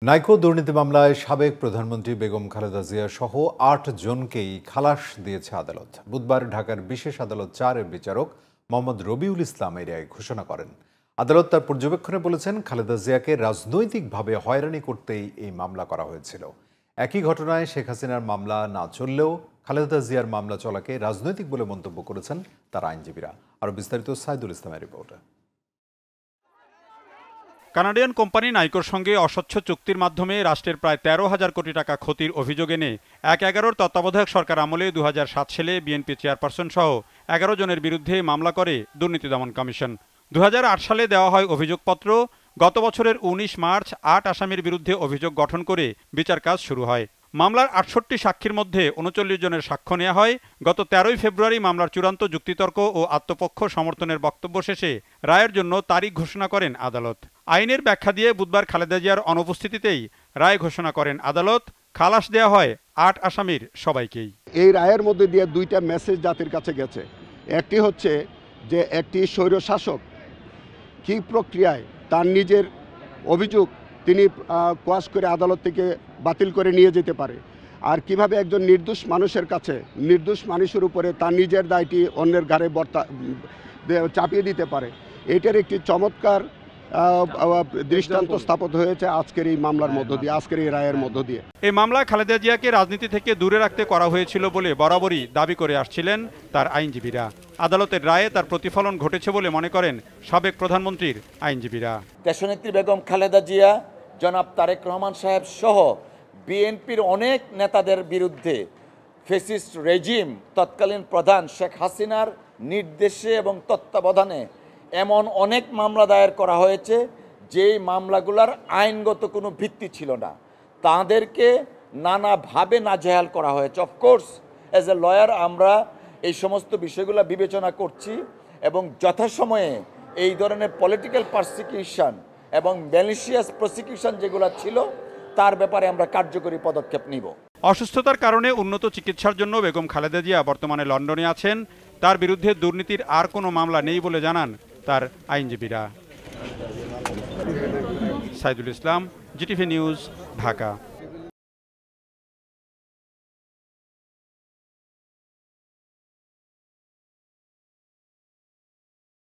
নাইকো দুর্নীতি মামলায় সাবেক প্রধানমন্ত্রী বেগম খালেদা জিয়া সহ ৮ জনকেই খালাস দিয়েছে আদালত। বুধবার ঢাকার বিশেষ আদালত ৪-এর বিচারক মোহাম্মদ রবিউল ইসলাম এই রায় ঘোষণা করেন। আদালত তার পর্যবেক্ষণে বলেছেন, খালেদা জিয়াকে রাজনৈতিকভাবে হয়রানি করতেই এই মামলা করা হয়েছিল। একই ঘটনায় শেখ হাসিনার মামলা না চললেও খালেদা জিয়ার মামলা চলাকে রাজনৈতিক বলে মন্তব্য করেছেন তার আইনজীবীরা। আরও বিস্তারিত সাইদুল ইসলামের রিপোর্টে। কানাডিয়ান কোম্পানি নাইকোর সঙ্গে অস্বচ্ছ চুক্তির মাধ্যমে রাষ্ট্রের প্রায় ১৩,০০০ কোটি টাকা ক্ষতির অভিযোগ এনে ১/১১ তত্ত্বাবধায়ক সরকার আমলে ২০০৭ সালে বিএনপি চেয়ারপারসন সহ ১১ জনের বিরুদ্ধে মামলা করে দুর্নীতি দমন কমিশন। ২০০৮ সালে দেওয়া হয় অভিযোগপত্র। গত বছরের ১৯ মার্চ ৮ আসামির বিরুদ্ধে অভিযোগ গঠন করে বিচার কাজ শুরু হয়। মামলার ৬৮ সাক্ষীর মধ্যে ৩৯ জনের সাক্ষ্য নেওয়া হয়। গত ১৩ ফেব্রুয়ারি মামলার চূড়ান্ত যুক্তিতর্ক ও আত্মপক্ষ সমর্থনের বক্তব্য শেষে রায়ের জন্য তারিখ ঘোষণা করেন আদালত। আইনের ব্যাখ্যা দিয়ে বুধবার খালেদা জিয়ার অনুপস্থিতিতেই রায় ঘোষণা করেন আদালত। খালাস দেওয়া হয় ৮ আসামির সবাইকেই। এই রায়ের মধ্যে দিয়ে দুইটা মেসেজ জাতির কাছে গেছে। একটি হচ্ছে যে একটি স্বৈরশাসক কি প্রক্রিয়ায় তার নিজের অভিযোগ তিনি কোয়াশ করে আদালত থেকে বাতিল করে নিয়ে যেতে পারে, আর কিভাবে একজন নির্দোষ মানুষের কাছে, নির্দোষ মানুষের উপরে তার নিজের দায়টি অন্যের ঘাড়ে চাপিয়ে দিতে পারে। এটার একটি চমৎকার দৃষ্টান্ত স্থাপিত হয়েছে আজকের এই মামলার মধ্য দিয়ে, আজকের এই রায়ের মধ্য দিয়ে। এই মামলায় খালেদা জিয়াকে রাজনীতি থেকে দূরে রাখতে করা হয়েছিল বলে বরাবরই দাবি করে আসছিলেন তার আইনজীবীরা। আদালতের রায়ে তার প্রতিফলন ঘটেছে বলে মনে করেন সাবেক প্রধানমন্ত্রীর আইনজীবীরা। দেশনেত্রী বেগম খালেদা জিয়া, জনাব তারেক রহমান সাহেব সহ বিএনপির অনেক নেতাদের বিরুদ্ধে ফ্যাসিস্ট রেজিম তৎকালীন প্রধান শেখ হাসিনার নির্দেশে এবং তত্ত্বাবধানে এমন অনেক মামলা দায়ের করা হয়েছে যেই মামলাগুলোর আইনগত কোনো ভিত্তি ছিল না। তাদেরকে নানাভাবে নাজেহাল করা হয়েছে। অফকোর্স অ্যাজ এ লয়ার আমরা এই সমস্ত বিষয়গুলো বিবেচনা করছি এবং যথাসময়ে এই ধরনের পলিটিক্যাল পারসিকিউশন এবং ম্যালিশিয়াস প্রসিকিউশন যেগুলো ছিল তার ব্যাপারে আমরা কার্যকরী পদক্ষেপ নিব। অসুস্থতার কারণে উন্নত চিকিৎসার জন্য বেগম খালেদা জিয়া বর্তমানে লন্ডনে আছেন। তার বিরুদ্ধে দুর্নীতির আর কোনো মামলা নেই বলে জানান তার আইনজীবীরা। Saidul Islam, GTV news, Dhaka.